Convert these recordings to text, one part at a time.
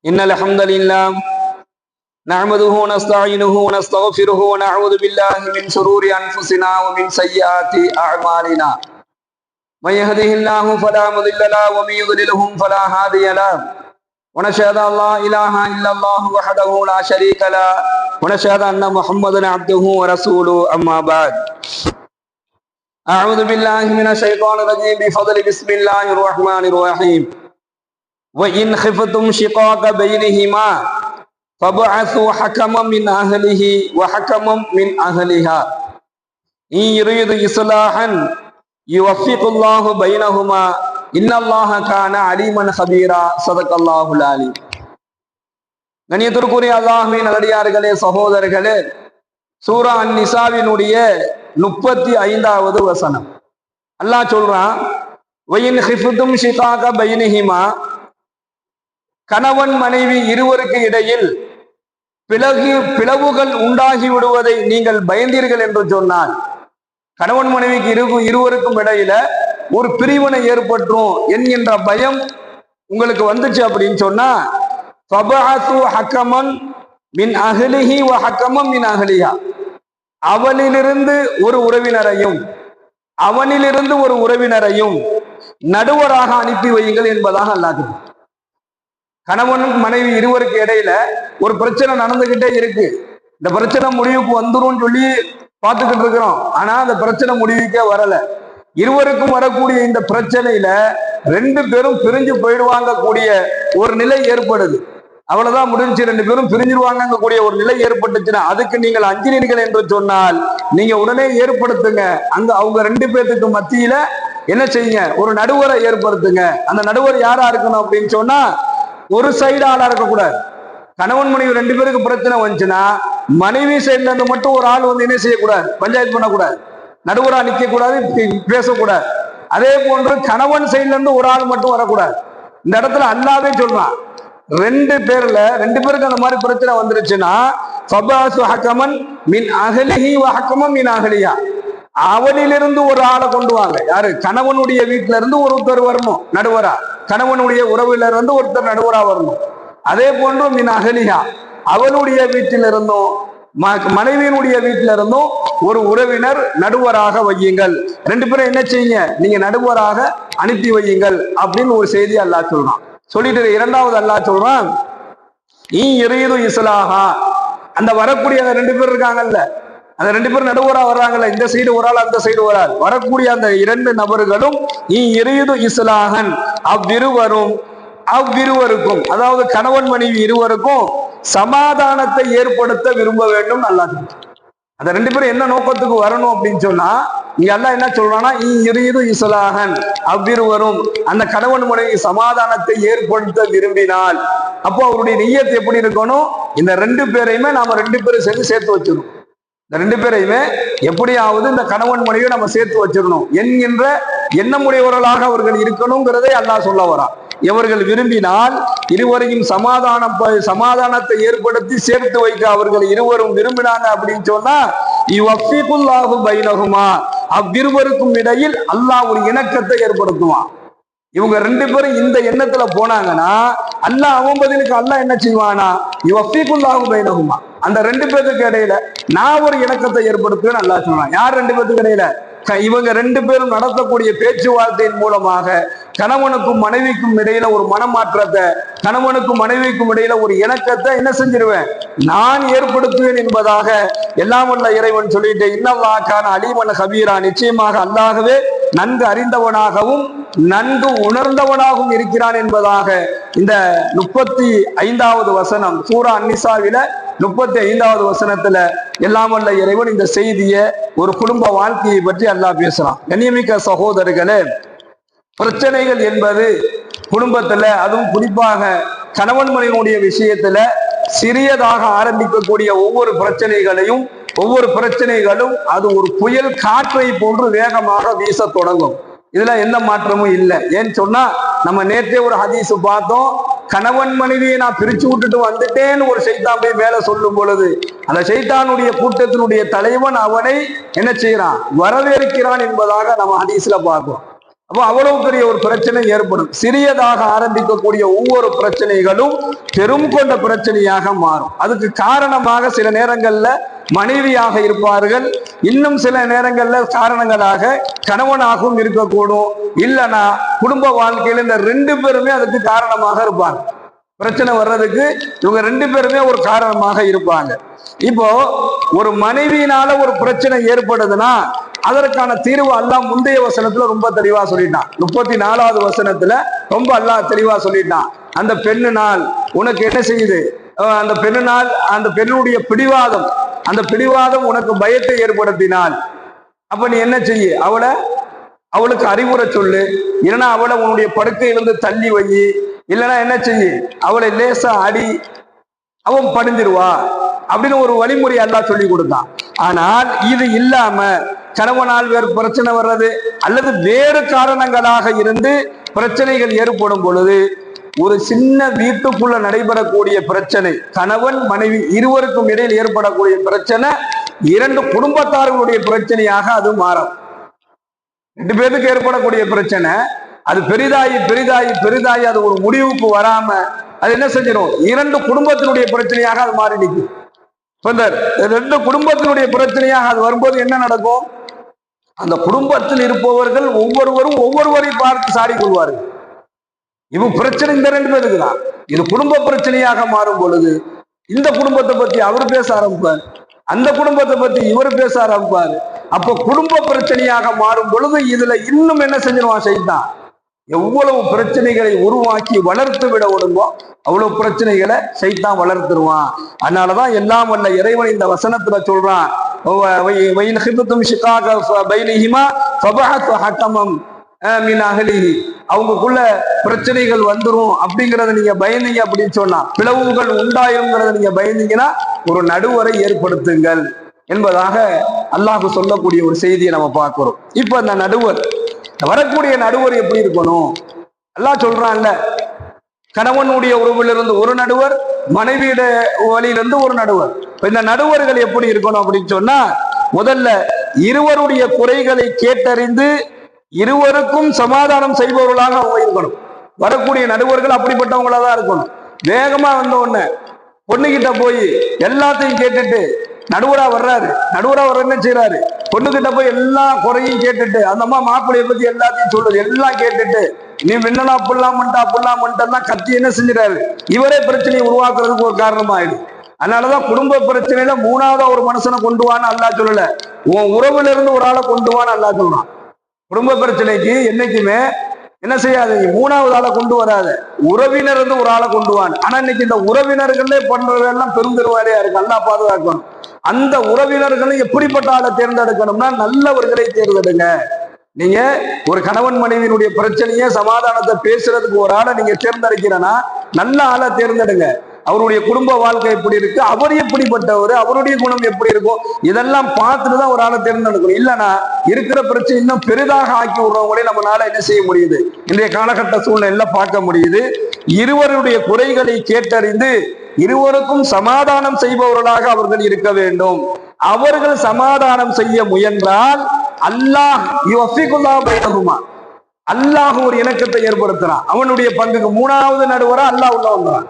إن الحمد لله نحمده ونستعينه ونستغفره ونعوذ بالله من شرور أنفسنا ومن سيئات أعمالنا من يهده الله فلا مضل له ومن يضلله فلا هادي له ونشهد أن لا إله إلا الله وحده لا شريك له ونشهد أن محمدا عبده ورسوله أما بعد أعوذ بالله من الشيطان الرجيم بفضل بسم الله الرحمن الرحيم وإن خفتم شقاق بينهما فبعثوا حكما من أهله وحكما من أهلها إن يريد إصلاحا يوفق الله بينهما إن الله كان عليما خبيرا صدق الله العليم. கண்ணியத்திற்குரிய அல்லாஹ்வின் நல்லடியார்களே, சகோதரர்களே, சூரா அன்-நிசாவினுடைய 35வது வசனம் அல்லாஹ் சொல்றான், வயின் ஹிஃபுதும் ஷிகாக பைனஹிமா, கணவன் மனைவி இருவருக்கு இடையில் பிளவுகள் உண்டாகி விடுவதை நீங்கள் பயந்தீர்கள் என்று சொன்னான். கணவன் மனைவிக்கு இருவருக்கும் இடையில ஒரு பிரிவினை ஏற்பட்டுரும் என்கின்ற பயம் உங்களுக்கு வந்துச்சு அப்படின்னு சொன்னா, ஃபபஅஸு ஹக்கமன் மின் அஹ்லிஹி வ ஹக்கமன் மின் அஹ்லிஹா, அவனிலிருந்து ஒரு உறவினரையும் அவனிலிருந்து ஒரு உறவினரையும் நடுவராக அனுப்பி வையுங்கள் என்பதாக அல்லாஹ். கணவன் மனைவி இருவருக்கு இடையில ஒரு பிரச்சனை நடந்துகிட்டே இருக்கு. இந்த பிரச்சனை முடிவுக்கு வந்துரும் சொல்லி பார்த்துக்கிட்டு இருக்கிறோம். ஆனா அந்த பிரச்சனை முடிவுக்கே வரல. இருவருக்கும் வரக்கூடிய இந்த பிரச்சனையில 2 பேரும் பிரிஞ்சு போயிடுவாங்க கூடிய ஒரு நிலை ஏற்படுது. அவ்வளவுதான் முடிஞ்சு, 2 பேரும் பிரிஞ்சிருவாங்க கூடிய ஒரு நிலை ஏற்பட்டுச்சுன்னா அதுக்கு நீங்கள் அஞ்சினீர்கள் என்று சொன்னால் நீங்க உடனே ஏற்படுத்துங்க. அவங்க 2 பேருக்கு மத்தியில என்ன செய்யுங்க, ஒரு நடுவரை ஏற்படுத்துங்க. அந்த நடுவர் யாரா இருக்கணும் அப்படின்னு சொன்னா, ஒரு சைடு ஆளா இருக்கக்கூடாது. கணவன் மனைவி 2 பேருக்கு பிரச்சனை வந்துச்சுன்னா மனைவி சைட்ல இருந்து மட்டும் ஒரு ஆள் வந்து என்ன செய்யக்கூடாது, பஞ்சாயத்து பண்ணக்கூடாது, நடுவரா நிக்க கூடாது, பேசக்கூடாது. அதே போன்று கணவன் சைட்ல இருந்து ஒரு ஆள் மட்டும் வரக்கூடாது. இந்த இடத்துல அல்லாவே சொல்றான், 2 பேருக்கு அந்த மாதிரி பிரச்சனை வந்துருச்சுன்னா ஃபபஅஸு ஹக்கமன் மின் அஹ்லிஹி வ ஹக்கமன் மின் அஹ்லிஹா, அவனிலிருந்து ஒரு ஆளை கொண்டு வாங்க. யாரு? கணவனுடைய வீட்டுல இருந்து ஒருத்தர் வரணும் நடுவரா, கணவனுடைய உறவுல இருந்து ஒருத்தர் நடுவரா வரணும். அதே போன்று மின் அஹ்லிஹா, அவனுடைய வீட்டிலிருந்தும் மனைவியினுடைய வீட்டில இருந்தும் ஒரு உறவினர் நடுவராக வையுங்கள். 2 பேரும் என்ன செய்யுங்க, நீங்க நடுவராக அனுப்பி வையுங்கள் அப்படின்னு ஒரு செய்தி அல்லாஹ் சொல்றான். சொல்லிட்டு 2வது அல்லாஹ் சொல்றான், இன் யுரீது இஸ்லாஹா, அந்த வரக்கூடிய அந்த 2 பேர் இருக்காங்கல்ல, அந்த 2 பேர் நடுவரா வர்றாங்கல்ல, இந்த சைடு ஒரு ஆள் அந்த சைடு ஒரு ஆள், வரக்கூடிய அந்த 2 நபர்களும் இன் யுரீது இஸ்லாஹன், அவ்விருவருக்கும் அதாவது கணவன் மனைவி இருவருக்கும் சமாதானத்தை ஏற்படுத்த விரும்ப வேண்டும். அல்லாஹ் அந்த 2 பேரும் என்ன நோக்கத்துக்கு வரணும் அப்படின்னு சொன்னா, இங்க அல்லாஹ் என்ன சொல்றான்னா, இரு இஸ்லாஹன், அவ்விருவரும் அந்த கணவன் மனைவி சமாதானத்தை ஏற்படுத்த விரும்பினால், அப்போ அவருடைய நிய்யத் எப்படி இருக்கணும், இந்த 2 பேரையுமே நாம 2 பேரும் சேர்த்து வச்சிடணும். இந்த 2 பேரையுமே எப்படியாவது இந்த கணவன் மனைவியை நம்ம சேர்த்து வச்சிடணும் என்கின்ற எண்ணமுடையவர்களாக அவர்கள் இருக்கணுங்கிறதை அல்லாஹ் சொல்ல வரான். இவர்கள் விரும்பினால் இருவரையும் சமாதானத்தை ஏற்படுத்தி சேர்த்து வைக்க அவர்கள் இருவரும் விரும்பினாங்க அப்படின்னு சொன்னா, யுவஃபிகுல்லாஹு பைனஹுமா, அவ்விருவருக்கும் இடையில் அல்லாஹ் ஒரு இணக்கத்தை ஏற்படுத்துவான். இவங்க 2 பேரும் இந்த எண்ணத்துல போனாங்கன்னா அல்லாஹ் அவன் பதிலுக்கு அல்லாஹ் என்ன செய்வானா, யுவஃபிகுல்லாஹு பைனஹுமா, அந்த 2 பேருக்கு இடையில நான் ஒரு இணக்கத்தை ஏற்படுத்துவேன்னு அல்லாஹ் சொல்றான். யார் 2 பேருக்கு இடையில? இவங்க 2 பேரும் நடத்தக்கூடிய பேச்சுவார்த்தையின் மூலமாக கணவனுக்கும் மனைவிக்கும் இடையில ஒரு மனமாற்றத்தை, கணவனுக்கும் மனைவிக்கும் இடையில ஒரு இணக்கத்தை என்ன செஞ்சிருவேன், நான் ஏற்படுத்துவேன் என்பதாக எல்லாம் வல்ல இறைவன் சொல்லிட்டு, இன்னல்லாஹ் கான அலீமன் கபீரா, நிச்சயமாக அல்லாஹ்வே நன்கு அறிந்தவனாகவும் நன்கு உணர்ந்தவனாகவும் இருக்கிறான் என்பதாக இந்த 35வது வசனம் சூரா அன்-நிசாவில 35வது வசனத்துல எல்லாம் வல்ல இறைவன் இந்த செய்தியை, ஒரு குடும்ப வாழ்க்கையை பற்றி அல்லாஹ் பேசுறான். கண்ணியமிக்க சகோதரர்களே, பிரச்சனைகள் என்பது குடும்பத்துல, அதுவும் குறிப்பாக கணவன் மனைவியுடைய விஷயத்துல சிறியதாக ஆரம்பிக்கக்கூடிய ஒவ்வொரு பிரச்சனைகளும் அது ஒரு புயல் காற்றை போன்று வேகமாக வீச தொடங்கும். இதுல எந்த மாற்றமும் இல்லை. ஏன்னு சொன்னா, நம்ம நேற்றே ஒரு ஹதீஸ் பார்த்தோம், கணவன் மனைவியை நான் பிரிச்சு விட்டுட்டு வந்துட்டேன்னு ஒரு ஷைத்தான் போய் மேல சொல்லும் பொழுது அந்த ஷைத்தானுடைய கூட்டத்தினுடைய தலைவன் அவனை என்ன செய்யறான், வரவேற்கிறான் என்பதாக நம்ம ஹதீஸ்ல பார்க்கிறோம். அப்போ அவ்வளவு பெரிய ஒரு பிரச்சனை ஏற்படும். சிறியதாக ஆரம்பிக்கக்கூடிய ஒவ்வொரு பிரச்சனைகளும் பெரும் கொண்ட பிரச்சனையாக மாறும். அதுக்கு காரணமாக சில நேரங்கள்ல மனைவியாக இருப்பார்கள், இன்னும் சில நேரங்கள்ல காரணங்களாக கணவனாகவும் இருக்கக்கூடும். இல்லைன்னா குடும்ப வாழ்க்கையில இந்த ரெண்டு பேருமே அதுக்கு காரணமாக இருப்பாங்க. பிரச்சனை வர்றதுக்கு இவங்க ரெண்டு பேருமே ஒரு காரணமாக இருப்பாங்க. இப்போ ஒரு மனைவியினால ஒரு பிரச்சனை ஏற்படுதுன்னா அதற்கான தீர்வு அல்லாஹ் முந்தைய வசனத்துல ரொம்ப தெளிவா சொல்லிட்டான். 34வது வசனத்துல ரொம்ப அல்லாஹ் தெளிவா சொல்லிட்டான். அந்த பெண்ணினால் உனக்கு என்ன செய்யுது, அந்த பெண்ணினால் அந்த பெண்ணுடைய பிடிவாதம், அந்த பிடிவாதம் உனக்கு பயத்தை ஏற்படுத்தினால் அப்ப நீ என்ன செய்ய, அவளுக்கு அறிவுரை சொல்லு. இல்லைன்னா அவளை உன்னுடைய படுக்கையிலிருந்து தள்ளி வை. இல்லைன்னா என்ன செய்ய, அவளை லேசா அடி, அவன் படிஞ்சிருவா அப்படின்னு ஒரு வழிமுறை அல்லாஹ் சொல்லி கொடுத்தான். ஆனால் இது இல்லாம கணவனால் வேறு பிரச்சனை வர்றது அல்லது வேறு காரணங்களாக இருந்து பிரச்சனைகள் ஏற்படும் பொழுது ஒரு சின்ன வீட்டுக்குள்ள நடைபெறக்கூடிய பிரச்சனை, கணவன் மனைவி இருவருக்கும் இடையில் ஏற்படக்கூடிய பிரச்சனை இரண்டு குடும்பத்தார்களுடைய பிரச்சனையாக அது மாறும். ரெண்டு பேருக்கு ஏற்படக்கூடிய பிரச்சனை அது பெரிதாயி பெரிதாயி பெரிதாயி அது ஒரு முடிவுக்கு வராம அது என்ன செஞ்சிடும், இரண்டு குடும்பத்தினுடைய பிரச்சனையாக அது மாறி நிற்கும். இந்த ரெண்டு குடும்பத்தினுடைய பிரச்சனையாக அது வரும்போது என்ன நடக்கும், அந்த குடும்பத்தில் இருப்பவர்கள் ஒவ்வொருவரும் ஒவ்வொருவரை பார்த்து சாடி கொள்வார்கள். இவன் பிரச்சனை இந்த ரெண்டு பேருக்கு தான். இது குடும்ப பிரச்சனையாக மாறும் பொழுது இந்த குடும்பத்தை பத்தி அவர் பேச ஆரம்பிப்பார், அந்த குடும்பத்தை பத்தி இவர் பேச ஆரம்பிப்பார். அப்போ குடும்ப பிரச்சனையாக மாறும் பொழுது இதுல இன்னும் என்ன செஞ்சிருவான் சைத்தான், எவ்வளவு பிரச்சனைகளை உருவாக்கி வளர்த்து விட விடுமோ அவ்வளவு பிரச்சனைகளை சைத்தான் வளர்த்துருவான். அதனாலதான் எல்லாம் வல்ல இறைவன் இந்த வசனத்துல சொல்றான், அவங்களுக்குள்ள பிரச்சனைகள் வந்துரும் அப்படிங்கறத நீங்க பயந்தீங்க அப்படின்னு சொன்னா, பிளவுகள் உண்டாயிருங்கிறத நீங்க பயந்தீங்கன்னா ஒரு நடுவரை ஏற்படுத்துங்கள் என்பதாக அல்லாஹ் சொல்லக்கூடிய ஒரு செய்தியை நம்ம பார்க்கிறோம். இப்ப அந்த நடுவர், வரக்கூடிய நடுவர் எப்படி இருக்கணும், அல்லாஹ் சொல்றான்ல, கணவனுடைய உறவிலிருந்து ஒரு நடுவர், மனைவியுடைய வழியிலிருந்து ஒரு நடுவர். இந்த நடுவர்கள் எப்படி இருக்கணும் அப்படின்னு சொன்னா, முதல்ல இருவருடைய குறைகளை கேட்டறிந்து இருவருக்கும் சமாதானம் செய்பவர்களாக அவங்க இருக்கணும். வரக்கூடிய நடுவர்கள் அப்படிப்பட்டவங்களா தான் இருக்கணும். வேகமா வந்த உடனே பொண்ணுகிட்ட போய் எல்லாத்தையும் கேட்டுட்டு நடுவரா வர்றாரு, நடுவரா வர்ற என்ன செய்யறாரு, பொண்ணுகிட்ட போய் எல்லா குறையும் கேட்டுட்டு அந்த அம்மா மாப்பிள்ளைய பத்தி எல்லாத்தையும் சொல்லுது, எல்லாம் கேட்டுட்டு நீ மின்னலாம் அப்படிலாம் பண்ணிட்டா கத்தி என்ன செஞ்சிடாரு, இவரே பிரச்சனையை உருவாக்குறதுக்கு ஒரு காரணமாயிடும். அதனாலதான் குடும்ப பிரச்சனையில மூணாவதா ஒரு மனுஷனை கொண்டு வான்னு அல்லாஹ் சொல்லல, உன் உறவுல இருந்து ஒரு ஆளை கொண்டு வான்னு அல்லாஹ் சொல்றான். குடும்ப பிரச்சனைக்கு என்னைக்குமே என்ன செய்யாதீங்க, மூணாவது ஆளை கொண்டு வராத, உறவினர் இருந்து ஒரு ஆளை கொண்டு வான்னு. ஆனா இன்னைக்கு இந்த உறவினர்களே பண்றதெல்லாம் பெருந்தெருவாரியா இருக்கு, அல்லாஹ் பாதுகாக்கணும். அந்த உறவினர்களும் எப்படிப்பட்ட ஆளை தேர்ந்தெடுக்கணும்னா நல்லவர்களை தேர்ந்தெடுங்க. நீங்க ஒரு கணவன் மனைவியினுடைய பிரச்சனையே சமாதானத்தை பேசுறதுக்கு ஒரு ஆளை நீங்க தேர்ந்தெடுக்கிறனா நல்ல ஆளை தேர்ந்தெடுங்க. அவருடைய குடும்ப வாழ்க்கை எப்படி இருக்கு, அவர் எப்படிப்பட்டவர், அவருடைய குணம் எப்படி இருக்கும், இதெல்லாம் பார்த்துட்டுதான் ஒரு ஆளை தேர்ந்தெடுக்கணும். இல்லைன்னா இருக்கிற பிரச்சனை இன்னும் பெரிதாக ஆக்கி விடுறவங்களே நம்மளால என்ன செய்ய முடியுது, இன்றைய காலகட்ட சூழ்நிலையில பார்க்க முடியுது. இருவருடைய குறைகளை கேட்டறிந்து இருவருக்கும் சமாதானம் செய்பவர்களாக அவர்கள் இருக்க வேண்டும். அவர்கள் சமாதானம் செய்ய முயன்றால் அல்லாஹ் அல்லாஹ் ஒரு இணக்கத்தை ஏற்படுத்துறான். அவனுடைய பங்குக்கு மூணாவது நடுவரா அல்லாஹ் உள்ள வந்துறான்.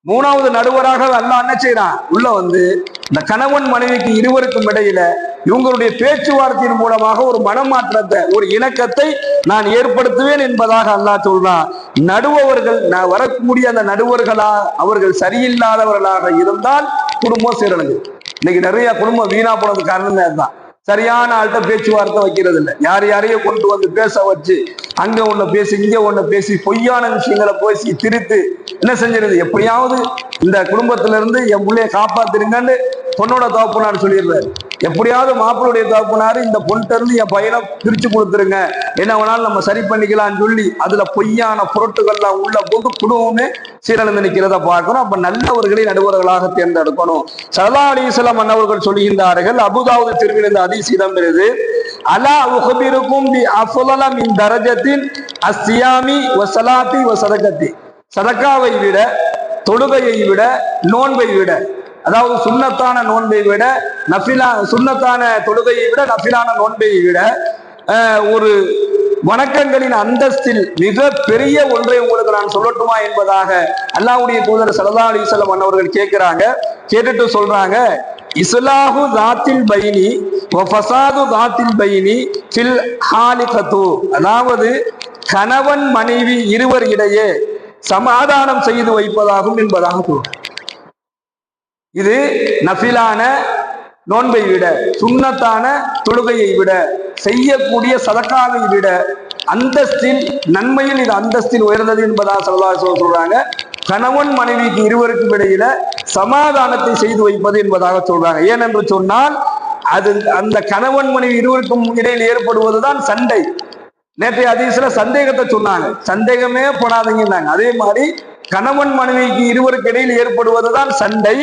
மூணாவது நடுவராக அல்லாஹ் என்ன செய்யறான், உள்ள வந்து இந்த கணவன் மனைவிக்கு இருவருக்கும் இடையில இவங்களுடைய பேச்சுவார்த்தையின் மூலமாக ஒரு மனமாற்றத்தை, ஒரு இணக்கத்தை நான் ஏற்படுத்துவேன் என்பதாக அல்லாஹ் சொல்றான். நடுவர்கள் வரக்கூடிய அந்த நடுவர்களா அவர்கள் சரியில்லாதவர்களாக இருந்தால் குடும்பம் சீரழிஞ்சு. இன்னைக்கு நிறைய குடும்பம் வீணா போனது காரணமே அதுதான். சரியான ஆள்கிட்ட பேச்சுவார்த்தை வைக்கிறது இல்லை, யாரையும் கொண்டு வந்து பேச வச்சு அங்க ஒண்ணு பேசி இங்க ஒண்ணு பேசி பொய்யான விஷயங்களை பேசி திரித்து என்ன செஞ்சிருது, எப்படியாவது இந்த குடும்பத்துல இருந்து என் பிள்ளைய காப்பாத்திருங்கன்னு பொண்ணோட தகப்பனார் சொல்லிடுறாரு. எப்படியாவது மாப்பிள்ளுடைய தகப்பனாரு இந்த பொண்ணு இருந்து என் பையனை பிரிச்சு கொடுத்துருங்க, என்ன வேணாலும் நம்ம சரி பண்ணிக்கலாம்னு சொல்லி அதுல பொய்யான பொருட்டுகள்லாம் உள்ள போட்டு குடும்பமே சீரழிந்து நிற்கிறத பார்க்கணும். அப்ப நல்லவர்களை நடுவர்களாக தேர்ந்தெடுக்கணும். ஸல்லல்லாஹு அலைஹி வஸல்லம் அன்னவர்கள் சொல்லுகின்றார்கள், அபூதாவூது திருவிழா இந்த ஹதீஸ் இடம்பெறுது, அலா உஹ்பிருக்கும் பி அஃலல மின் தரஜத்தின் அஸ்ஸியாமி வஸலாத்தி வஸதகத்தி, சதக்காவை விட, தொழுகையை விட, நோன்பை விட, அதாவது சுன்னத்தான நோன்பை விட சுன்னத்தான தொழுகையை விட நஃபிலான நோன்பை விட ஒரு வணக்கங்களின் அந்தஸ்தில் மிக பெரிய ஒன்றை உங்களுக்கு நான் சொல்லட்டுமா என்பதாக அல்லாஹ்வுடைய தூதர் ஸல்லல்லாஹு அலைஹி வஸல்லம் அன்னவர்கள் கேட்கிறாங்க. கேட்டுட்டு சொல்றாங்க, இஸ்லாஹு தாத்தில் பைனி வ ஃபஸாது தாத்தில் பைனி ஃபில் ஹாலிகது, அதாவது கணவன் மனைவி இருவர் இடையே சமாதானம் செய்து வைப்பதாகும் என்பதாக சொல்றாங்க. இது நஃபிலான நோன்பை விட, சுன்னத்தான தொழுகையை விட, செய்யக்கூடிய சதக்காவை விட அந்தஸ்தில், நன்மையில் இது அந்தஸ்தில் உயர்ந்தது என்பதாக ஸல்லல்லாஹு அலைஹி வஸல்லம் சொல்றாங்க. கணவன் மனைவிக்கு இருவருக்கும் இடையில சமாதானத்தை செய்து வைப்பது என்பதாக சொல்றாங்க. ஏனென்று சொன்னால் அது அந்த கணவன் மனைவி இருவருக்கும் இடையில் ஏற்படுவதுதான் சண்டை. நேற்றைய ஹதீஸ்ல சந்தேகத்தை சொன்னாங்க, சந்தேகமே போடாதீங்கன்னாங்க. அதே மாதிரி கணவன் மனைவிக்கு இருவருக்கு இடையில் ஏற்படுவதுதான் சண்டை.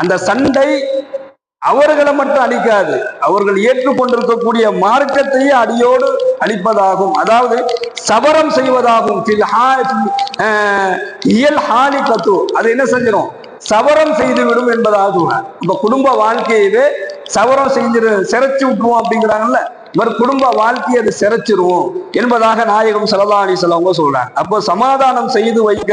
அந்த சண்டை அவர்களை மட்டும் அழிக்காது, அவர்கள் ஏற்றுக்கொண்டிருக்கக்கூடிய மார்க்கத்தையே அடியோடு அழிப்பதாகும், அதாவது சபரம் செய்வதாகும். இயல் ஹாலி கத்து, அது என்ன செஞ்சிடும், சபரம் செய்துவிடும் என்பதாக சொல்றாங்க. இப்ப குடும்ப வாழ்க்கையவே சபரம் செஞ்சிரு, சிறைச்சு விட்டுருவோம் அப்படிங்கிறாங்கல்ல, இவர் குடும்ப வாழ்க்கையை அது சிறைச்சிருவோம் என்பதாக நாயகம் ஸல்லல்லாஹு அலைஹி வஸல்லம் சொல்றாங்க. அப்போ சமாதானம் செய்து வைக்க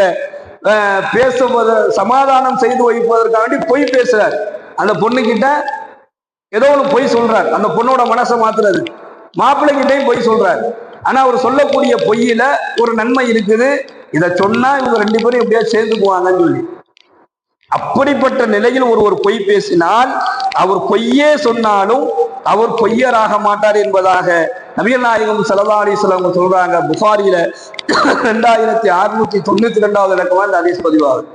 பேசுவது, சமாதானம் செய்து வைப்பதற்காக வேண்டி பொய் பேசுறாரு. அந்த பொண்ணுகிட்ட ஏதோ ஒன்று பொய் சொல்றாரு, அந்த பொண்ணோட மனசை மாத்துறது. மாப்பிள்ளைகிட்டையும் பொய் சொல்றாரு. ஆனா அவர் சொல்லக்கூடிய பொய்யில ஒரு நன்மை இருக்குது, இதை சொன்னா இவங்க ரெண்டு பேரும் எப்படியா சேர்ந்துக்குவாங்கன்னு சொல்லி. அப்படிப்பட்ட நிலையில் ஒரு பொய் பேசினால் அவர் பொய்யே சொன்னாலும் அவர் பொய்யராக மாட்டார் என்பதாக நபிகள் நாயகம் ஸல்லல்லாஹு அலைஹி வஸல்லம் சொல்றாங்க. புகாரியில 2692வது இலக்கமா இந்த ஹதீஸ் பதிவாகுது.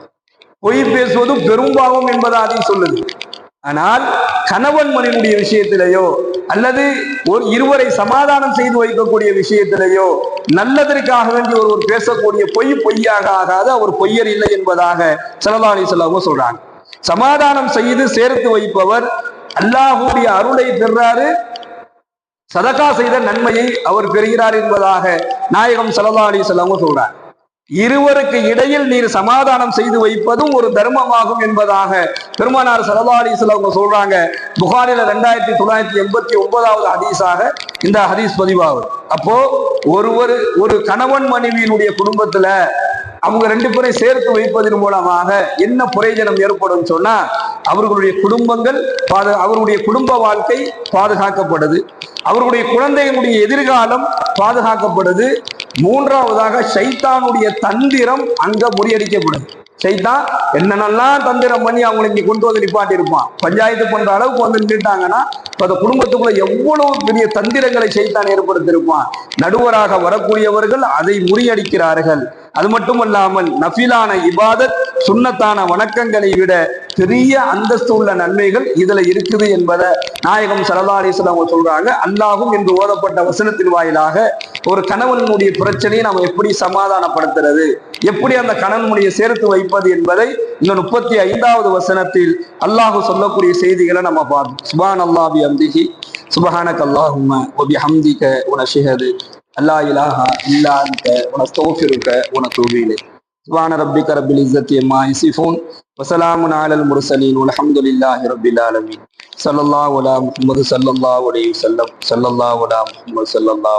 பொய் பேசுவது பெரும்பாவம் என்பது ஹதீஸ் சொல்லுது. ஆனால் கணவன் மனைவியுடைய விஷயத்திலேயோ அல்லது இருவரை சமாதானம் செய்து வைக்கக்கூடிய விஷயத்திலேயோ நல்லதற்காக வேண்டி ஒருவர் பேசக்கூடிய பொய் பொய்யாக ஆகாது, அவர் பொய்யர் இல்லை என்பதாக ஸல்லல்லாஹு அலைஹி வஸல்லம் சொல்றாங்க. சமாதானம் செய்து சேர்த்து வைப்பவர் அல்லாஹ்வுடைய அருளை பெறாரு, சதகா செய்த நன்மையை அவர் பெறுகிறார் என்பதாக நாயகம் ஸல்லல்லாஹு அலைஹி வஸல்லம் சொல்றார். இருவருக்கு இடையில் நீர் சமாதானம் செய்து வைப்பதும் ஒரு தர்மமாகும் என்பதாக பெருமானார் ஸல்லல்லாஹு அலைஹி வஸல்லம் சொல்றாங்க. புகாரில 2989வது ஹதீஸாக இந்த ஹதீஸ் பதிவாகுது. அப்போ ஒரு கணவன் மனைவியினுடைய குடும்பத்துல அவங்க ரெண்டு பேரை சேர்த்து வைப்பதன் மூலமாக என்ன பிரயோஜனம் ஏற்படும் சொன்னா, அவர்களுடைய குடும்பங்கள், அவருடைய குடும்ப வாழ்க்கை பாதுகாக்கப்படுது, அவர்களுடைய குழந்தைகளுடைய எதிர்காலம் பாதுகாக்கப்படுது. மூன்றாவதாக ஷைத்தானுடைய தந்திரம் அங்க முறியடிக்கப்படுது. ஷைத்தான் என்னென்னலாம் தந்திரம் பண்ணி அவங்களை இங்க கொண்டு வந்து நிப்பாட்டி இருப்பான், பஞ்சாயத்து பண்ற அளவுக்கு வந்து நின்றுட்டாங்கன்னா அந்த குடும்பத்துக்குள்ள எவ்வளவு பெரிய தந்திரங்களை ஷைத்தான் ஏற்படுத்தியிருப்பான். நடுவராக வரக்கூடியவர்கள் அதை முறியடிக்கிறார்கள். அது மட்டுமல்லாமல் நஃபிலான இபாதத், சுன்னத்தான வணக்கங்களை விட பெரிய அந்தஸ்து உள்ள நன்மைகள் இதுல இருக்குது என்பதை நாயகம் ஸல்லல்லாஹு அலைஹி வஸல்லம் சொல்றாங்க. அல்லாஹ்வும் என்று ஓதப்பட்ட வசனத்தின் வாயிலாக ஒரு கணவனுடைய பிரச்சனையை நம்ம எப்படி சமாதானப்படுத்துறது, எப்படி அந்த கணவனுடைய சேர்த்து வைப்பது என்பதை இந்த 35வது வசனத்தில் அல்லாஹ் சொல்லக்கூடிய செய்திகளை நம்ம பார்ப்போம். சுப்ஹானல்லாஹி வ பிஹம்திஹி, சுப்ஹானக அல்லாஹும்ம வ பிஹம்திக வ நஷ்ஹது அல்லா இலாஹா இல்லா அன்த வ நஸ்தக்ஃபிருக வ நதூபு இலைக். சுப்ஹான ரப்பிக ரப்பில் இஸ்ஸத்தி அம்மா யசிஃபூன் வ ஸலாமுன் அலல் முர்ஸலீன் வல்ஹம்துலில்லாஹி ரப்பில் ஆலமீன். ஸல்லல்லாஹு அலா முஹம்மது ஸல்லல்லாஹு அலைஹி வஸல்லம். ஸல்லல்லாஹு அலா முஹம்மது ஸல்லல்லாஹு